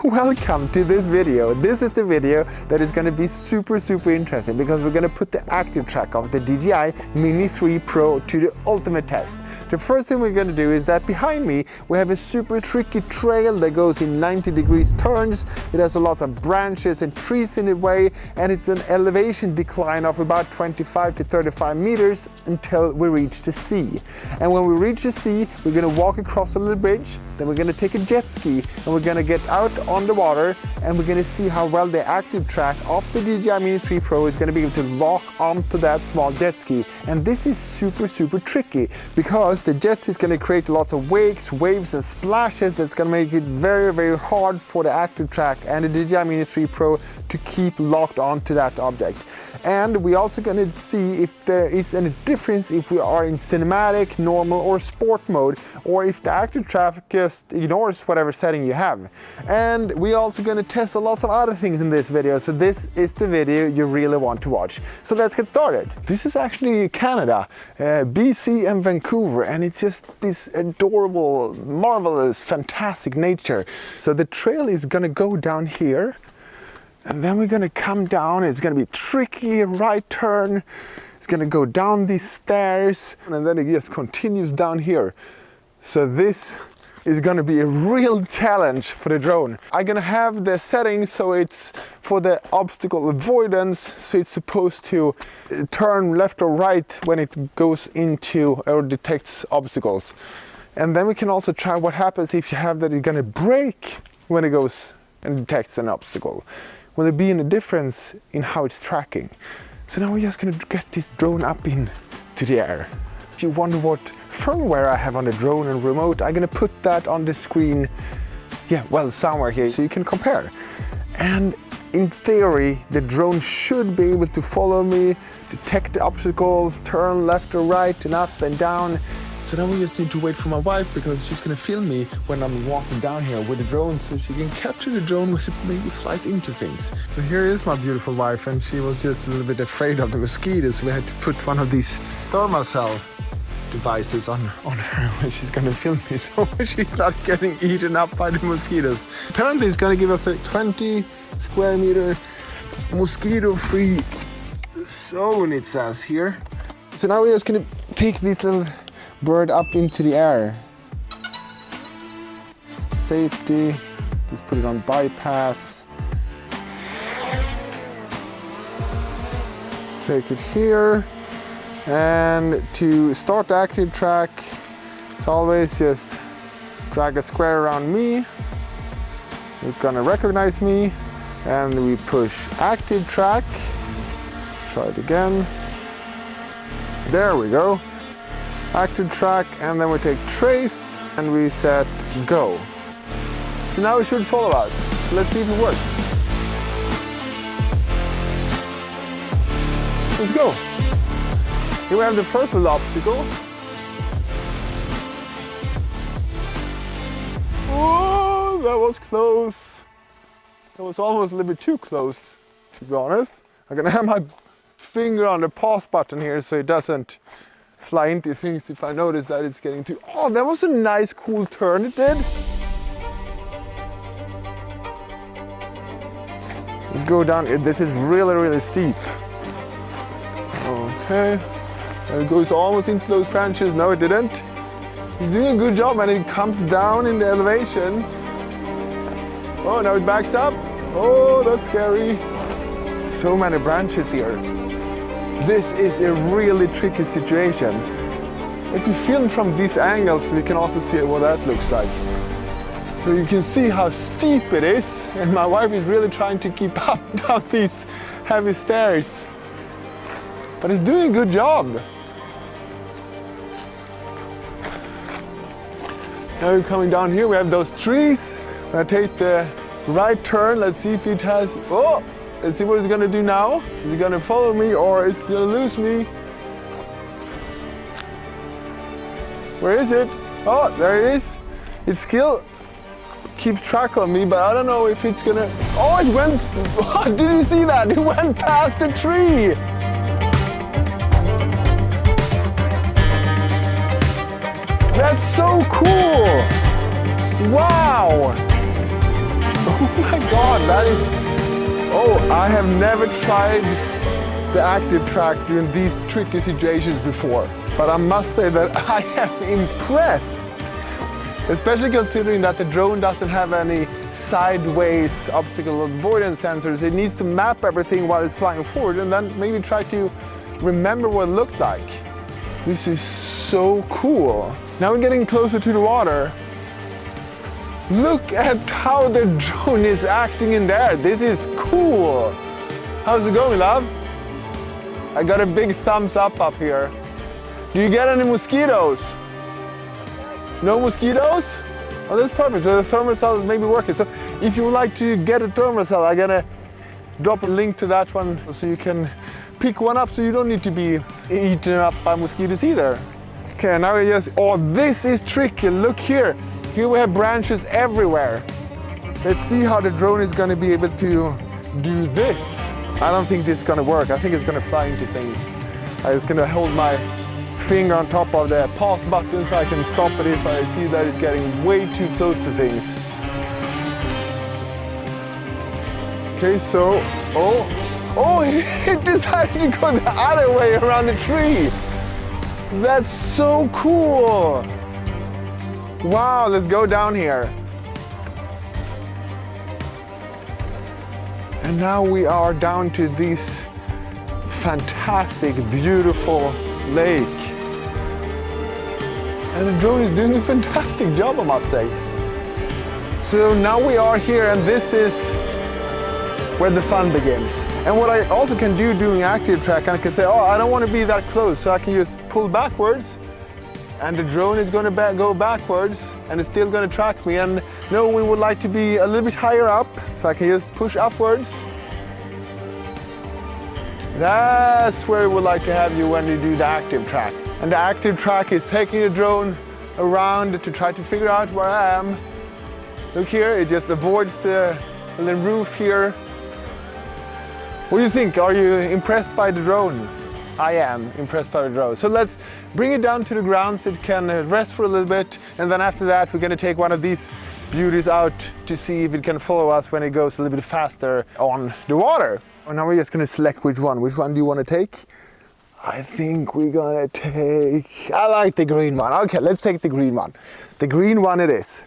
Welcome to this video. This is the video that is going to be super interesting because we're going to put the ActiveTrack of the DJI Mini 3 Pro to the ultimate test. The first thing we're going to do is that behind me we have a super tricky trail that goes in 90-degree turns. It has a lot of branches and trees in the way, and it's an elevation decline of about 25 to 35 meters until we reach the sea. And when we reach the sea, we're going to walk across a little bridge, then we're going to take a jet ski and we're going to get out on the water, and we're going to see how well the ActiveTrack of the DJI Mini 3 Pro is going to be able to lock onto that small jet ski. And this is super tricky because the jet ski is going to create lots of waves and splashes that's going to make it very hard for the ActiveTrack and the DJI Mini 3 Pro to keep locked onto that object. And we're also going to see if there is any difference if we are in cinematic, normal or sport mode, or if the ActiveTrack just ignores whatever setting you have. And we're also going to test a lot of other things in this video, so this is the video you really want to watch. So let's get started. This is actually Canada, BC and Vancouver, and it's just this adorable, marvelous, fantastic nature. So the trail is going to go down here, and then we're going to come down. It's going to be tricky, right turn. It's going to go down these stairs, and then it just continues down here. So this is going to be a real challenge for the drone. I'm going to have the settings so it's for the obstacle avoidance, so it's supposed to turn left or right when it goes into or detects obstacles. And then we can also try what happens if you have that it's going to brake when it goes and detects an obstacle. Will there be any difference in how it's tracking? So now we're just going to get this drone up into the air. If you wonder what firmware I have on the drone and remote, I'm going to put that on the screen, somewhere here, so you can compare. And in theory, the drone should be able to follow me, detect the obstacles, turn left or right and up and down. So now we just need to wait for my wife, because she's going to film me when I'm walking down here with the drone, so she can capture the drone when it maybe flies into things. So here is my beautiful wife, and she was just a little bit afraid of the mosquitoes. We had to put one of these thermocell devices on her when she's going to film me, so she's not getting eaten up by the mosquitoes. Apparently it's going to give us a 20 square meter mosquito-free zone, it says here. So now we're just going to take this little bird up into the air. Safety, let's put it on bypass. Take it here. And to start the ActiveTrack, it's always just drag a square around me. It's gonna recognize me, and we push ActiveTrack. Try it again. There we go. ActiveTrack, and then we take trace and we set go. So now it should follow us. Let's see if it works. Let's go. Here we have the first little obstacle. Oh, that was close. That was almost a little bit too close, to be honest. I'm gonna have my finger on the pause button here so it doesn't fly into things if I notice that it's getting too... Oh, that was a nice, cool turn it did. Let's go down. This is really steep. Okay. And it goes almost into those branches. No, it didn't. He's doing a good job, and it comes down in the elevation. Oh, now it backs up. Oh, that's scary. So many branches here. This is a really tricky situation. If we film from these angles, we can also see what that looks like. So you can see how steep it is, and my wife is really trying to keep up down these heavy stairs. But it's doing a good job. Now we're coming down here, we have those trees. When I take the right turn, let's see if it has... Oh! Let's see what it's gonna do now. Is it gonna follow me, or is it gonna lose me? Where is it? Oh, there it is. It still keeps track of me, but I don't know if it's gonna... Oh, it went... Oh, did you see that? It went past the tree. That's so cool! Wow! Oh my God, that is... Oh, I have never tried the ActiveTrack during these tricky situations before. But I must say that I am impressed. Especially considering that the drone doesn't have any sideways obstacle avoidance sensors. It needs to map everything while it's flying forward and then maybe try to remember what it looked like. This is so cool. Now we're getting closer to the water. Look at how the drone is acting in there. This is cool. How's it going, love? I got a big thumbs up here. Do you get any mosquitoes? No mosquitoes? Oh, that's perfect. So the thermal cell is maybe working. So if you would like to get a thermal cell, I'm gonna drop a link to that one so you can pick one up so you don't need to be eaten up by mosquitoes either. Okay, now we just, oh, this is tricky. Look here. Here we have branches everywhere. Let's see how the drone is gonna be able to do this. I don't think this is gonna work. I think it's gonna fly into things. I'm just gonna hold my finger on top of the pause button so I can stop it if I see that it's getting way too close to things. Okay, so, oh, it decided to go the other way around the tree. That's so cool. Wow, let's go down here. And now we are down to this fantastic, beautiful lake. And the drone is doing a fantastic job, I must say. So now we are here, and this is where the fun begins. And what I also can do doing ActiveTrack, I can say, oh, I don't want to be that close, so I can just pull backwards, and the drone is going to go backwards, and it's still going to track me. And no, we would like to be a little bit higher up, so I can just push upwards. That's where we would like to have you when you do the ActiveTrack. And the ActiveTrack is taking the drone around to try to figure out where I am. Look here, it just avoids the roof here. What do you think? Are you impressed by the drone? I am impressed by the drone. So let's bring it down to the ground so it can rest for a little bit. And then after that, we're gonna take one of these beauties out to see if it can follow us when it goes a little bit faster on the water. And now we're just gonna select which one. Which one do you wanna take? I think we're gonna take, I like the green one. Okay, let's take the green one. The green one it is.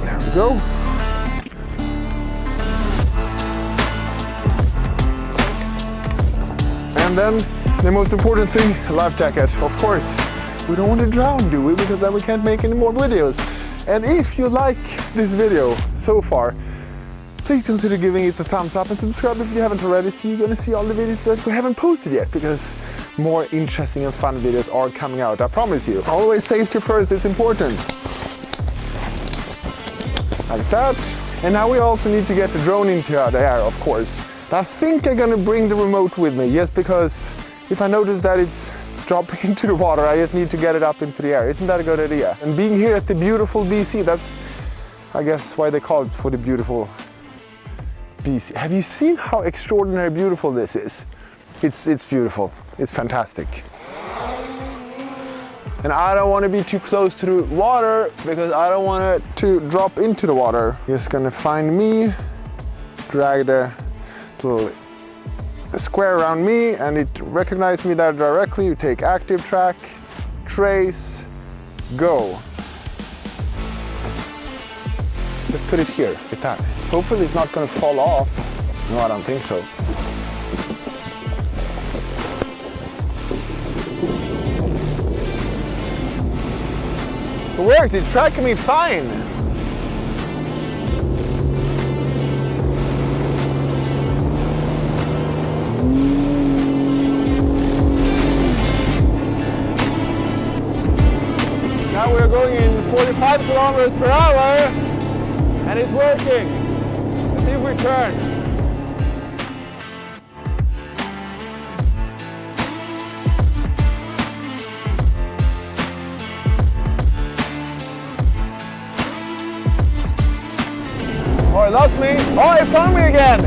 There we go. And then the most important thing, life jacket, of course. We don't want to drown, do we? Because then we can't make any more videos. And if you like this video so far, please consider giving it a thumbs up and subscribe if you haven't already, so you're going to see all the videos that we haven't posted yet, because more interesting and fun videos are coming out, I promise you. Always safety first is important. Like that. And now we also need to get the drone into the air, of course. I think I'm going to bring the remote with me, just because if I notice that it's dropping into the water, I just need to get it up into the air. Isn't that a good idea? And being here at the beautiful BC, that's, I guess, why they call it for the beautiful BC. Have you seen how extraordinarily beautiful this is? It's beautiful. It's fantastic. And I don't want to be too close to the water because I don't want it to drop into the water. Just gonna find me, drag the little square around me, and it recognizes me there directly. You take ActiveTrack, trace, go. Let's put it here, like that. Hopefully it's not going to fall off. No, I don't think so. It works, it's tracking me fine. Now we're going in 45 kilometers per hour, and it's working. Let's see if we turn. Oh, it lost me. Oh, it found me again.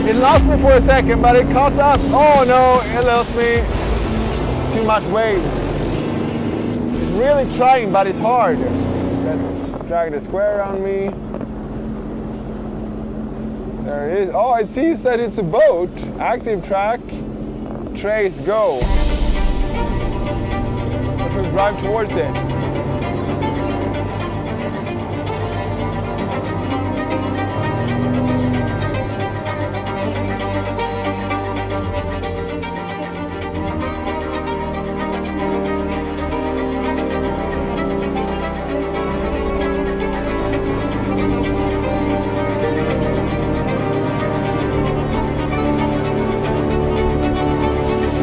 It lost me for a second, but it caught up. Oh no, it lost me. It's too much weight. It's really trying, but it's hard. Let's drag the square around me. There it is. Oh, it sees that it's a boat. ActiveTrack, trace, go. Let me drive towards it.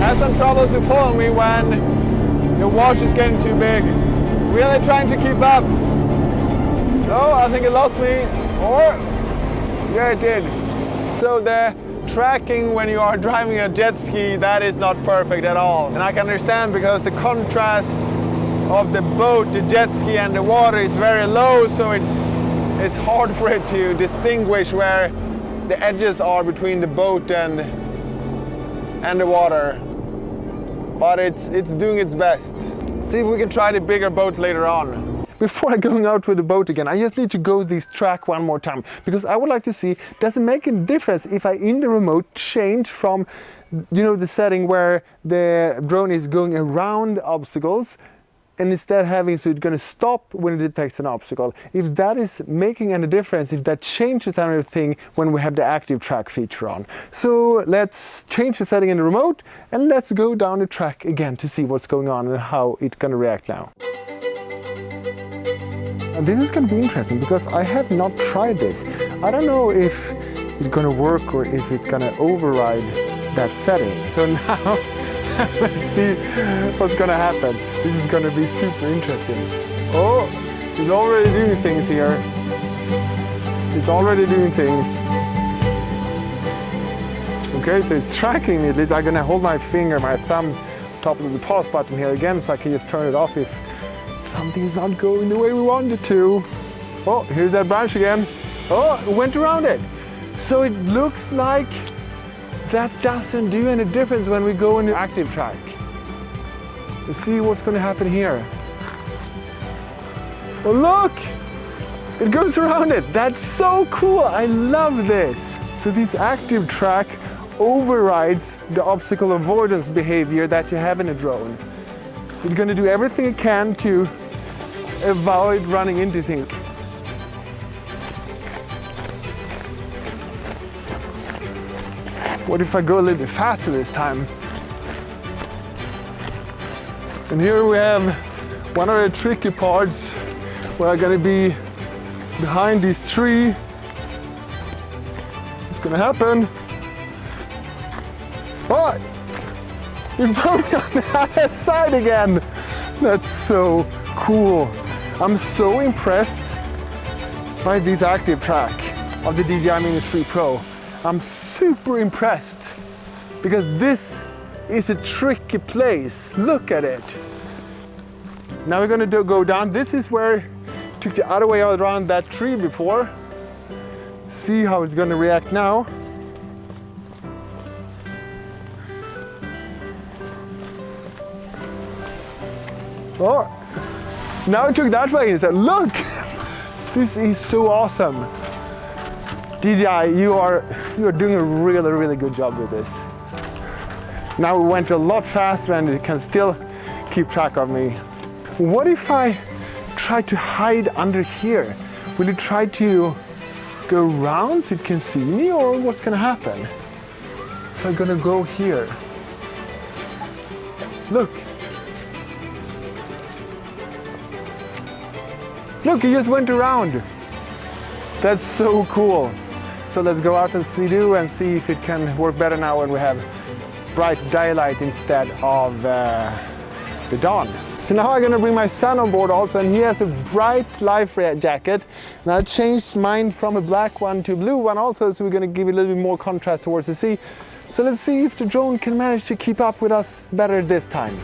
Has some trouble to follow me when the wash is getting too big. Really trying to keep up. No, I think it lost me. Or, yeah, it did. So the tracking when you are driving a jet ski, that is not perfect at all. And I can understand because the contrast of the boat, the jet ski and the water is very low, so it's hard for it to distinguish where the edges are between the boat and the water. But it's doing its best. See if we can try the bigger boat later on. Before I going out with the boat again, I just need to go this track one more time because I would like to see, does it make a difference if I in the remote change from, the setting where the drone is going around obstacles and instead having so it's going to stop when it detects an obstacle. If that is making any difference, if that changes anything when we have the ActiveTrack feature on. So let's change the setting in the remote and let's go down the track again to see what's going on and how it's going to react now. And this is going to be interesting because I have not tried this. I don't know if it's going to work or if it's going to override that setting. So now let's see what's going to happen. This is going to be super interesting. Oh, it's already doing things here. It's already doing things. Okay, so it's tracking me. I'm going to hold my finger, my thumb, top of the pause button here again so I can just turn it off if something's not going the way we want it to. Oh, here's that branch again. Oh, it went around it. So it looks like that doesn't do any difference when we go into ActiveTrack. Let's see what's going to happen here. Oh look! It goes around it. That's so cool. I love this. So this ActiveTrack overrides the obstacle avoidance behavior that you have in a drone. It's going to do everything it can to avoid running into things. What if I go a little bit faster this time? And here we have one of the tricky parts where I'm going to be behind this tree. It's going to happen. What? You found me on the other side again. That's so cool. I'm so impressed by this ActiveTrack of the DJI Mini 3 Pro. I'm super impressed because this is a tricky place. Look at it. Now we're going to go down. This is where I took the other way around that tree before. See how it's going to react now. Oh, now I took that way instead. Look, this is so awesome. DJI, you are doing a really, really good job with this. Now we went a lot faster and it can still keep track of me. What if I try to hide under here? Will it try to go around so it can see me, or what's gonna happen? If I'm gonna go here. Look. Look, it just went around. That's so cool. So let's go out and see if it can work better now when we have bright daylight instead of the dawn. So now I'm gonna bring my son on board also, and he has a bright life jacket. And I changed mine from a black one to a blue one also, so we're gonna give it a little bit more contrast towards the sea. So let's see if the drone can manage to keep up with us better this time.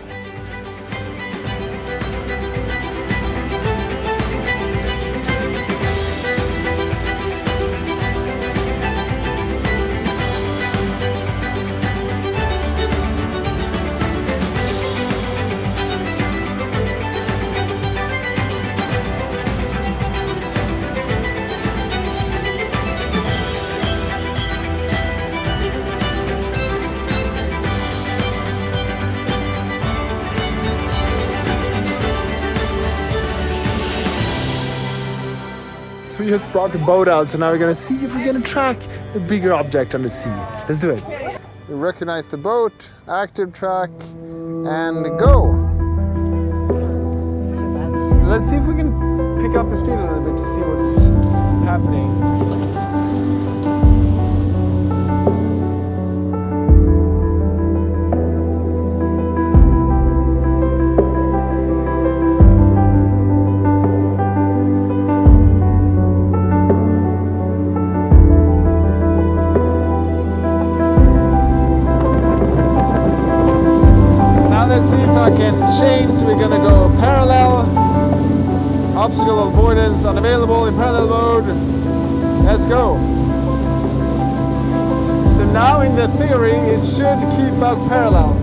just brought the boat out, so now we're gonna see if we're gonna track a bigger object on the sea. Let's do it. We recognize the boat, ActiveTrack, and go. Let's see if we can pick up the speed a little bit to see what's happening. Change, so we're going to go parallel, obstacle avoidance unavailable in parallel mode. Let's go. So now in the theory it should keep us parallel.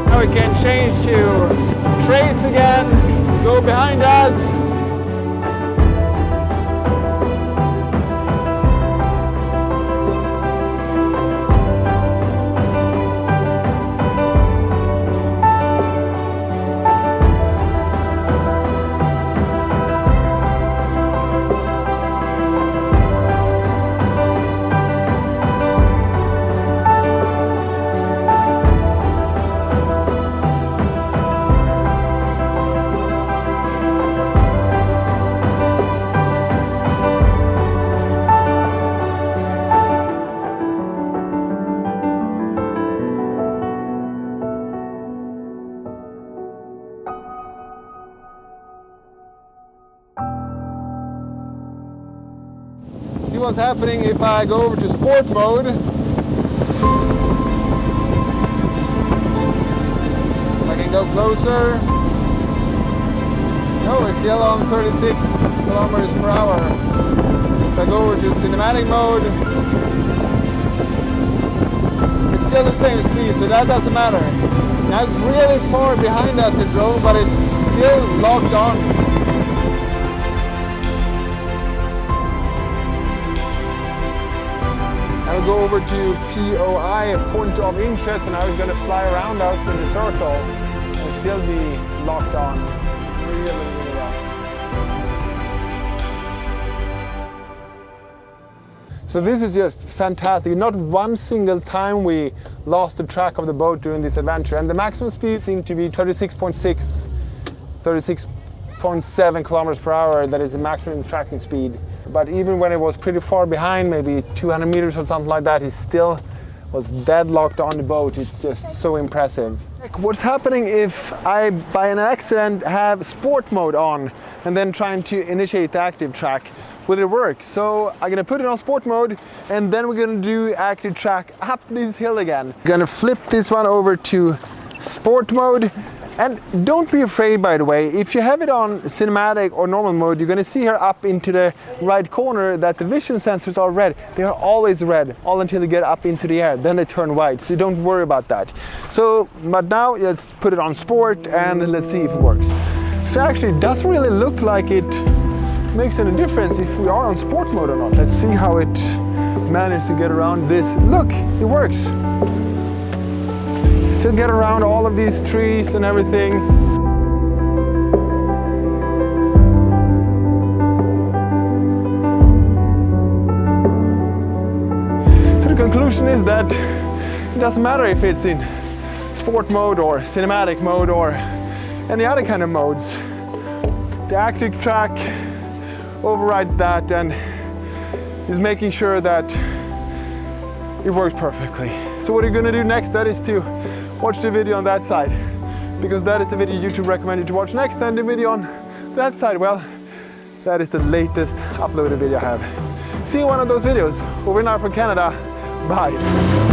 Now we can change to trace again, go behind us. See what's happening if I go over to sport mode. If I can go closer. No, we're still on 36 kilometers per hour. If I go over to cinematic mode, it's still the same speed, so that doesn't matter. Now it's really far behind us, the drone, but it's still locked on. I'll go over to POI, point of interest, and now it's going to fly around us in a circle and still be locked on. Really well. So this is just fantastic. Not one single time we lost the track of the boat during this adventure, and the maximum speed seemed to be 36.6, 36.7 kilometers per hour. That is the maximum tracking speed. But even when it was pretty far behind, maybe 200 meters or something like that, he still was deadlocked on the boat. It's just so impressive. What's happening if I, by an accident, have sport mode on and then trying to initiate the ActiveTrack? Will it work? So I'm gonna put it on sport mode, and then we're gonna do ActiveTrack up this hill again. Gonna flip this one over to sport mode. And don't be afraid, by the way, if you have it on cinematic or normal mode, you're going to see here up into the right corner that the vision sensors are red. They are always red, all until they get up into the air, then they turn white, so don't worry about that. So, but now let's put it on sport and let's see if it works. So actually it doesn't really look like it makes any difference if we are on sport mode or not. Let's see how it managed to get around this. Look, it works. Still get around all of these trees and everything. So the conclusion is that it doesn't matter if it's in sport mode or cinematic mode or any other kind of modes. The ActiveTrack overrides that and is making sure that it works perfectly. So what you're going to do next, that is to watch the video on that side, because that is the video YouTube recommended to watch next, and the video on that side, well, that is the latest uploaded video I have. See you in one of those videos. Over and out from Canada. Bye.